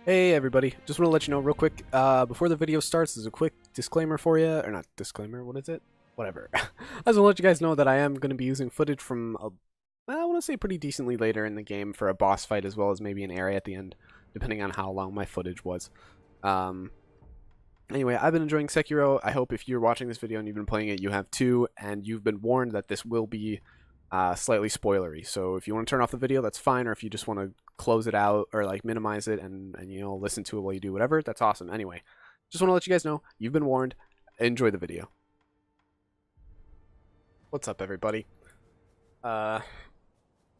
Hey everybody, just want to let you know real quick, before the video starts, there's a quick disclaimer for you, or not disclaimer, what is it? Whatever. I just want to let you guys know that I am going to be using footage from, I want to say pretty decently later in the game for a boss fight as well as maybe an area at the end, depending on how long my footage was. Um, anyway, I've been enjoying Sekiro. I hope if you're watching this video and you've been playing it, you have too, and you've been warned that this will be slightly spoilery. So if you want to turn off the video, that's fine, or if you just want to close it out or like minimize it and listen to it while you do whatever, that's awesome. Anyway, just want to let you guys know you've been warned. Enjoy the video. What's up, everybody?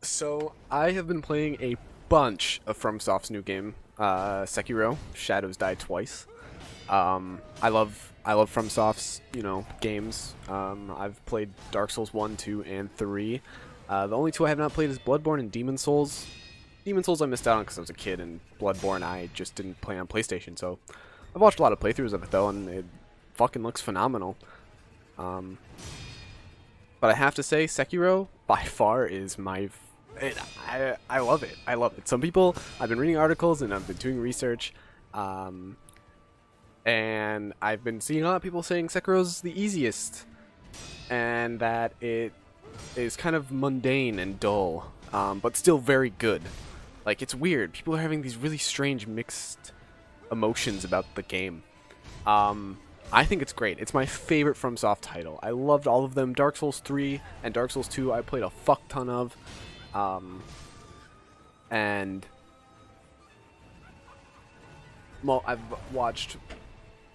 So I have been playing a bunch of FromSoft's new game, Sekiro: Shadows Die Twice. I love FromSoft's games. I've played Dark Souls 1, 2, and 3. The only two I have not played is Bloodborne and Demon Souls. Demon Souls I missed out on because I was a kid, and Bloodborne I just didn't play on PlayStation. So I've watched a lot of playthroughs of it though, and it fucking looks phenomenal. But I have to say, Sekiro by far is I love it. I love it. Some people, I've been reading articles and I've been doing research. And I've been seeing a lot of people saying Sekiro's the easiest, and that it is kind of mundane and dull, but still very good. Like, it's weird. People are having these really strange mixed emotions about the game. I think it's great. It's my favorite FromSoft title. I loved all of them. Dark Souls 3 and Dark Souls 2 I played a fuck ton of. And I've watched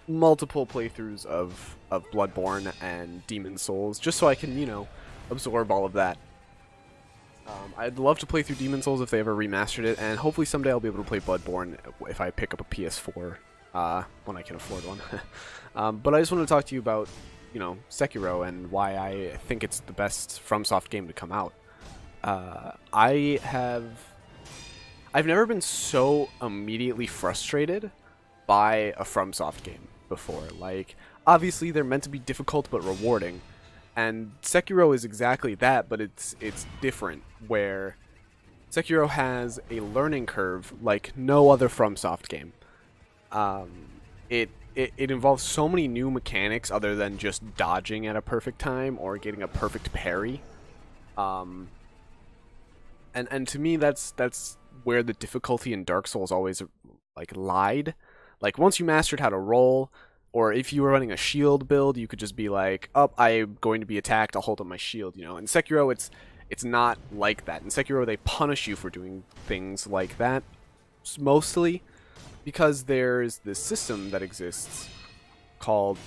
multiple playthroughs of Bloodborne and Demon Souls just so I can, absorb all of that. I'd love to play through Demon Souls if they ever remastered it, and hopefully someday I'll be able to play Bloodborne if I pick up a PS4 when I can afford one. But I just want to talk to you about, Sekiro and why I think it's the best FromSoft game to come out. I've never been so immediately frustrated by a FromSoft game before. Like, obviously they're meant to be difficult but rewarding, and Sekiro is exactly that, but it's different, where Sekiro has a learning curve like no other FromSoft game. It involves so many new mechanics other than just dodging at a perfect time or getting a perfect parry. And to me that's where the difficulty in Dark Souls always like lied. Like, once you mastered how to roll, or if you were running a shield build, you could just be like, oh, I'm going to be attacked, I'll hold up my shield, In Sekiro, it's not like that. In Sekiro, they punish you for doing things like that, mostly because there's this system that exists called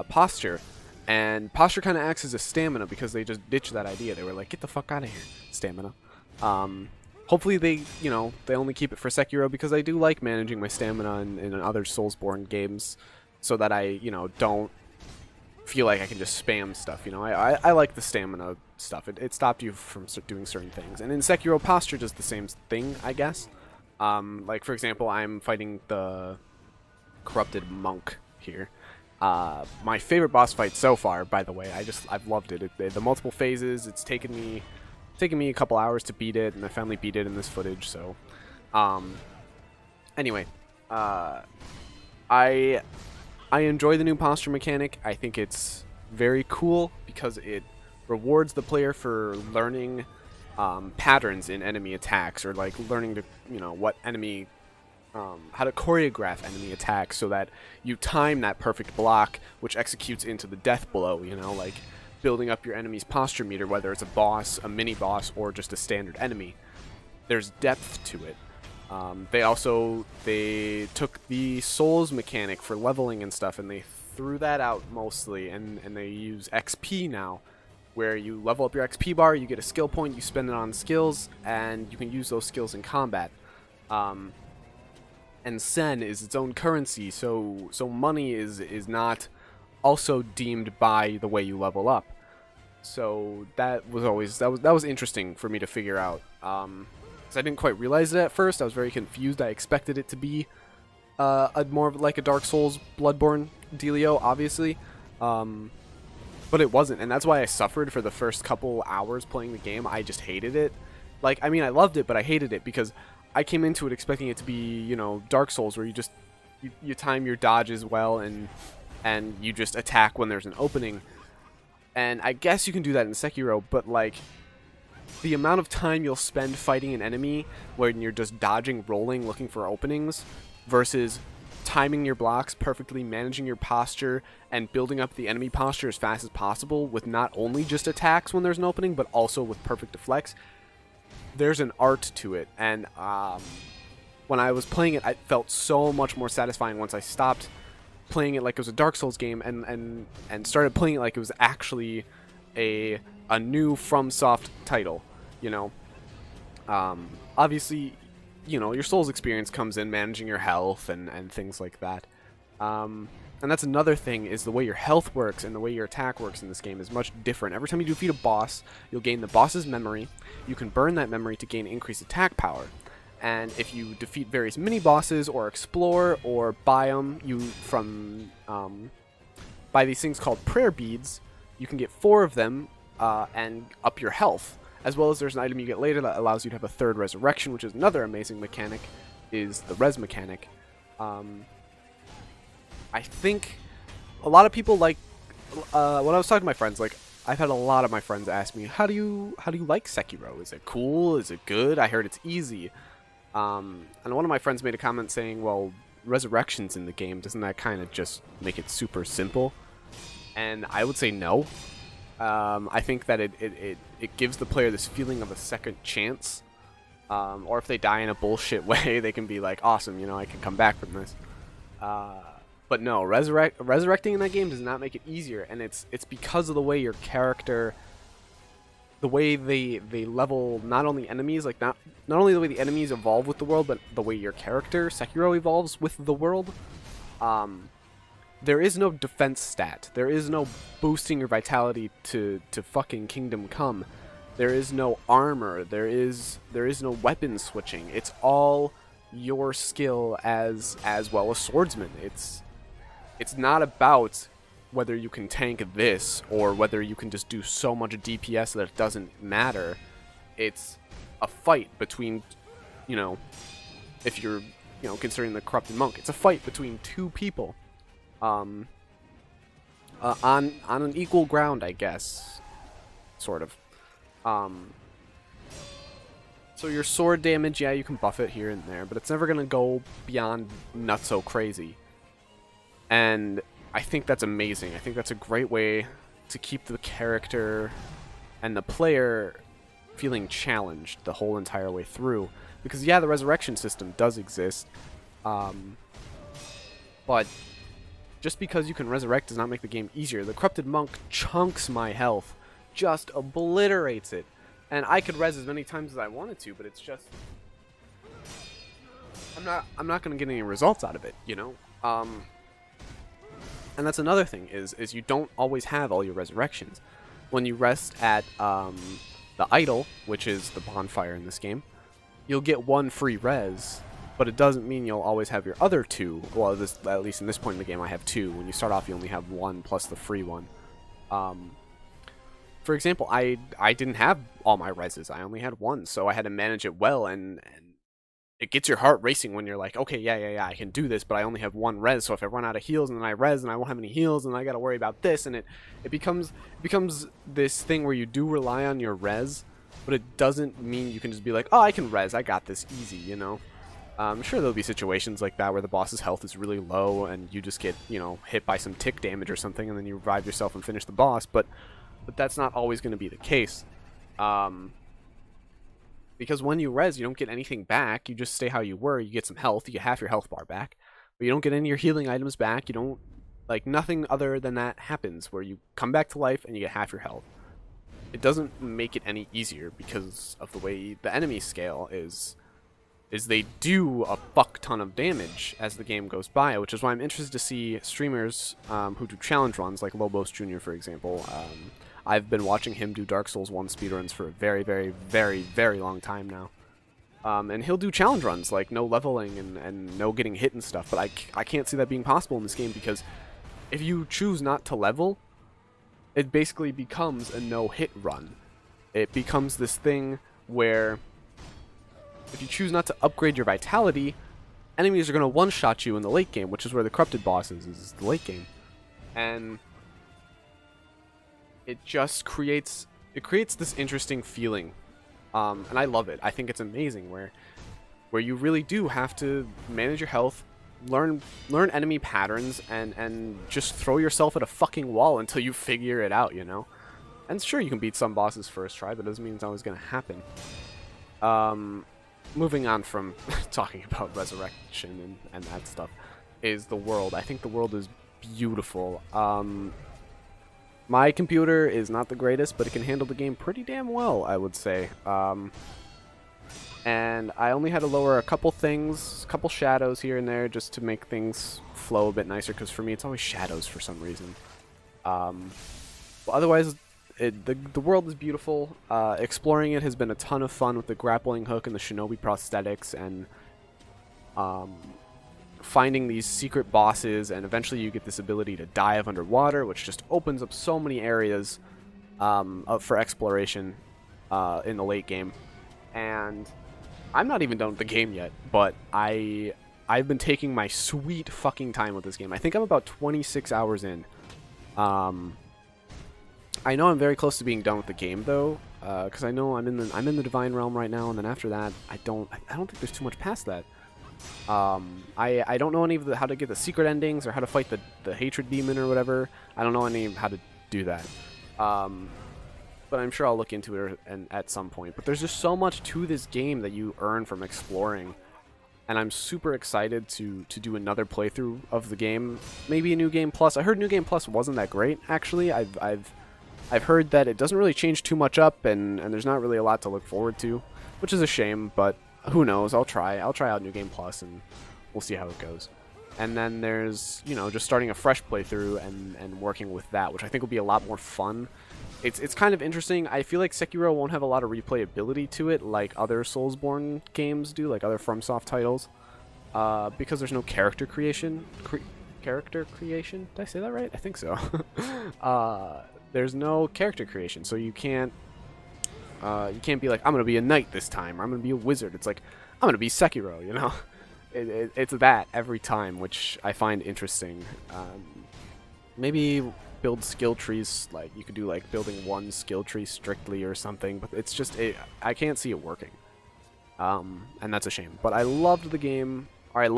posture, and posture kind of acts as a stamina because they just ditched that idea. They were like, get the fuck out of here, stamina. Hopefully they only keep it for Sekiro, because I do like managing my stamina in other Soulsborne games so that I, don't feel like I can just spam stuff, I like the stamina stuff. It stopped you from doing certain things. And in Sekiro, posture does the same thing, I guess. Like, for example, I'm fighting the corrupted monk here. My favorite boss fight so far, by the way. I've loved it. The multiple phases, it's taken me a couple hours to beat it, and I finally beat it in this footage. So anyway, I enjoy the new posture mechanic. I think it's very cool because it rewards the player for learning patterns in enemy attacks, or like learning to what enemy how to choreograph enemy attacks so that you time that perfect block which executes into the death blow, like building up your enemy's posture meter, whether it's a boss, a mini boss, or just a standard enemy. There's depth to it. They took the souls mechanic for leveling and stuff, and they threw that out mostly, and they use XP now, where you level up your XP bar, you get a skill point, you spend it on skills, and you can use those skills in combat. And Sen is its own currency, so money is not also deemed by the way you level up. So that was interesting for me to figure out. Because I didn't quite realize it at first. I was very confused. I expected it to be more of like a Dark Souls Bloodborne dealio, obviously. But it wasn't, and that's why I suffered for the first couple hours playing the game. I just hated it. Like, I mean, I loved it, but I hated it because I came into it expecting it to be, you know, Dark Souls, where you time your dodges well and you just attack when there's an opening. And I guess you can do that in Sekiro, but like the amount of time you'll spend fighting an enemy when you're just dodging, rolling, looking for openings, versus timing your blocks perfectly, managing your posture, and building up the enemy posture as fast as possible with not only just attacks when there's an opening, but also with perfect deflects. There's an art to it, and when I was playing it, it felt so much more satisfying once I stopped playing it like it was a Dark Souls game and started playing it like it was actually a new FromSoft title, you know. Obviously, you know, your Souls experience comes in managing your health and things like that. And that's another thing, is the way your health works and the way your attack works in this game is much different. Every time you defeat a boss, you'll gain the boss's memory. You can burn that memory to gain increased attack power. And if you defeat various mini-bosses or explore or buy them, buy these things called prayer beads, you can get 4 of them and up your health. As well as there's an item you get later that allows you to have a 3rd resurrection, which is another amazing mechanic, is the res mechanic. I think a lot of people like, when I was talking to my friends, like, I've had a lot of my friends ask me, how do you like Sekiro? Is it cool? Is it good? I heard it's easy. And one of my friends made a comment saying, well, resurrections in the game, doesn't that kind of just make it super simple? And I would say no. I think that it gives the player this feeling of a second chance. Or if they die in a bullshit way, they can be like, awesome, you know, I can come back from this. But no, resurrecting in that game does not make it easier, and it's because of the way your character, the way they level not only enemies, like not only the way the enemies evolve with the world, but the way your character, Sekiro, evolves with the world. There is no defense stat. There is no boosting your vitality to fucking Kingdom Come. There is no armor. There is no weapon switching. It's all your skill as well as swordsman. It's not about whether you can tank this or whether you can just do so much DPS that it doesn't matter. It's a fight between, you know, if you're, you know, considering the corrupted monk, it's a fight between 2 people. On an equal ground, I guess, sort of. So your sword damage, yeah, you can buff it here and there, but it's never gonna go beyond nutso crazy. And I think that's amazing. I think that's a great way to keep the character and the player feeling challenged the whole entire way through. Because yeah, the resurrection system does exist, but just because you can resurrect does not make the game easier. The corrupted monk chunks my health, just obliterates it, and I could res as many times as I wanted to, but it's just I'm not gonna get any results out of it, you know. And that's another thing is you don't always have all your resurrections. When you rest at the idol, which is the bonfire in this game, you'll get 1 free res. But it doesn't mean you'll always have your other 2. Well, at least in this point in the game, I have 2. When you start off, you only have 1 plus the free one. For example, I didn't have all my reses. I only had 1, so I had to manage it well, and it gets your heart racing when you're like, okay, yeah, I can do this, but I only have 1 res, so if I run out of heals and then I res and I won't have any heals and I gotta worry about this, and it becomes this thing where you do rely on your res, but it doesn't mean you can just be like, oh, I can res, I got this easy, you know? I'm sure there'll be situations like that where the boss's health is really low and you just get, you know, hit by some tick damage or something and then you revive yourself and finish the boss, but that's not always going to be the case. Because when you res, you don't get anything back. You just stay how you were. You get some health. You get half your health bar back. But you don't get any of your healing items back. You don't, like, nothing other than that happens where you come back to life and you get half your health. It doesn't make it any easier because of the way the enemy scale is they do a fuck ton of damage as the game goes by, which is why I'm interested to see streamers who do challenge runs, like Lobos Jr., for example. I've been watching him do Dark Souls 1 speedruns for a very, very, very, very long time now. And he'll do challenge runs, like no leveling and no getting hit and stuff, but I can't see that being possible in this game because if you choose not to level, it basically becomes a no-hit run. It becomes this thing where if you choose not to upgrade your vitality, enemies are going to one-shot you in the late game, which is where the corrupted boss is the late game. And it just creates this interesting feeling. And I love it. I think it's amazing where you really do have to manage your health, learn enemy patterns, and just throw yourself at a fucking wall until you figure it out, you know? And sure, you can beat some bosses first try, but it doesn't mean it's always going to happen. Moving on from talking about resurrection and that stuff, is the world. I think the world is beautiful. My computer is not the greatest, but it can handle the game pretty damn well, I would say. And I only had to lower a couple things, a couple shadows here and there, just to make things flow a bit nicer, because for me it's always shadows for some reason. But otherwise, the world is beautiful. Exploring it has been a ton of fun with the grappling hook and the shinobi prosthetics, and finding these secret bosses, and eventually you get this ability to dive underwater, which just opens up so many areas up for exploration in the late game. And I'm not even done with the game yet, but I've been taking my sweet fucking time with this game. I think I'm about 26 hours in. I know I'm very close to being done with the game though, because I know I'm in the Divine Realm right now, and then after that, I don't think there's too much past that. I don't know any of how to get the secret endings or how to fight the hatred demon or whatever. I don't know any how to do that. But I'm sure I'll look into it at some point. But there's just so much to this game that you earn from exploring, and I'm super excited to do another playthrough of the game. Maybe a New Game Plus. I heard New Game Plus wasn't that great, actually. I've heard that it doesn't really change too much up, and there's not really a lot to look forward to, which is a shame, but who knows. I'll try out New Game Plus, and we'll see how it goes. And then there's, you know, just starting a fresh playthrough and working with that, which I think will be a lot more fun. It's kind of interesting. I feel like Sekiro won't have a lot of replayability to it like other Soulsborne games do, like other FromSoft titles, because there's no character creation. Character creation? Did I say that right? I think so. There's no character creation, so you can't be like, I'm gonna be a knight this time, or I'm gonna be a wizard. It's like, I'm gonna be Sekiro, you know? It's that every time, which I find interesting. Maybe build skill trees, like you could do like building one skill tree strictly or something, but it's just, I can't see it working. And that's a shame. But I loved the game. I'm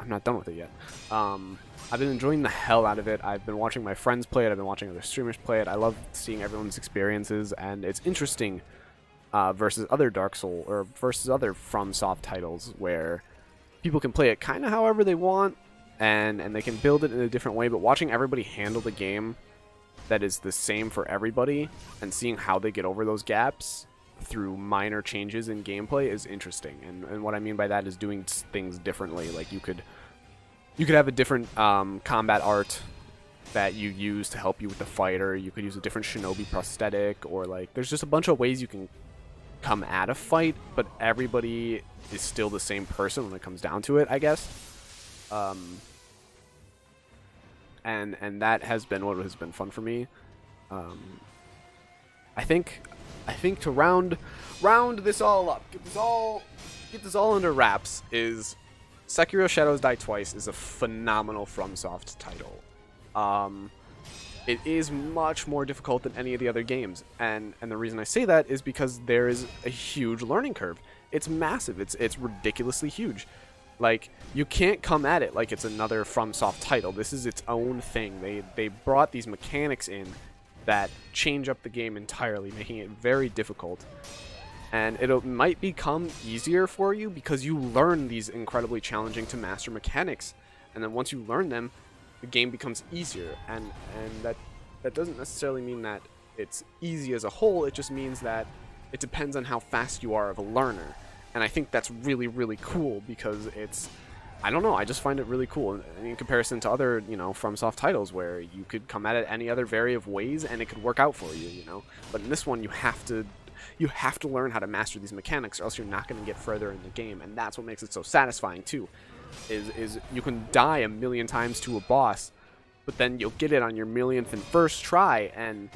not done with it yet. I've been enjoying the hell out of it. I've been watching my friends play it. I've been watching other streamers play it. I love seeing everyone's experiences, and it's interesting versus other Dark Souls or versus other FromSoft titles where people can play it kind of however they want, and they can build it in a different way. But watching everybody handle the game that is the same for everybody and seeing how they get over those gaps through minor changes in gameplay is interesting. And what I mean by that is doing things differently. Like you could have a different combat art that you use to help you with the fight, or you could use a different shinobi prosthetic, or like there's just a bunch of ways you can come at a fight, but everybody is still the same person when it comes down to it, I guess. And that has been what has been fun for me. I think to round this all up, get this all under wraps, is Sekiro Shadows Die Twice is a phenomenal FromSoft title. It is much more difficult than any of the other games, and the reason I say that is because there is a huge learning curve. It's massive. It's ridiculously huge. Like, you can't come at it like it's another FromSoft title. This is its own thing. They brought these mechanics in that change up the game entirely, making it very difficult. And it might become easier for you because you learn these incredibly challenging to master mechanics. And then once you learn them, the game becomes easier. And that doesn't necessarily mean that it's easy as a whole. It just means that it depends on how fast you are of a learner. And I think that's really, really cool because it's, I don't know, I just find it really cool in comparison to other, you know, FromSoft titles where you could come at it any other variety of ways and it could work out for you, you know. But in this one, you have to learn how to master these mechanics, or else you're not going to get further in the game. And that's what makes it so satisfying too, is you can die a million times to a boss, but then you'll get it on your millionth and first try, and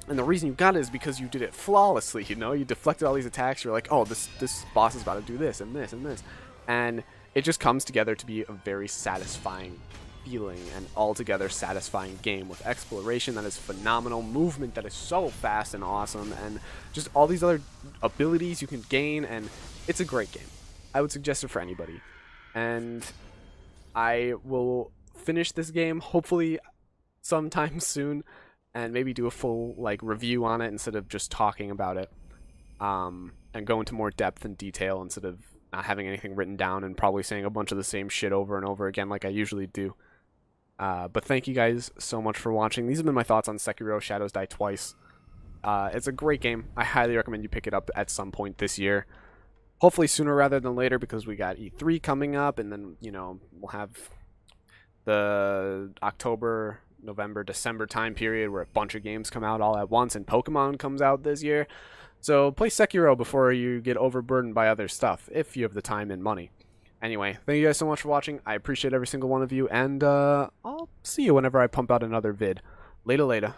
And the reason you got it is because you did it flawlessly, you know? You deflected all these attacks, you're like, oh, this boss is about to do this and this and this. And it just comes together to be a very satisfying feeling and altogether satisfying game with exploration that is phenomenal, movement that is so fast and awesome, and just all these other abilities you can gain, and it's a great game. I would suggest it for anybody. And I will finish this game, hopefully sometime soon, and maybe do a full like review on it instead of just talking about it, and go into more depth and detail instead of not having anything written down and probably saying a bunch of the same shit over and over again like I usually do. But thank you guys so much for watching. These have been my thoughts on Sekiro Shadows Die Twice. It's a great game. I highly recommend you pick it up at some point this year. Hopefully sooner rather than later, because we got E3 coming up, and then, you know, we'll have the October, November, December time period where a bunch of games come out all at once, and Pokemon comes out this year. So play Sekiro before you get overburdened by other stuff, if you have the time and money. Anyway, thank you guys so much for watching. I appreciate every single one of you, and I'll see you whenever I pump out another vid. Later.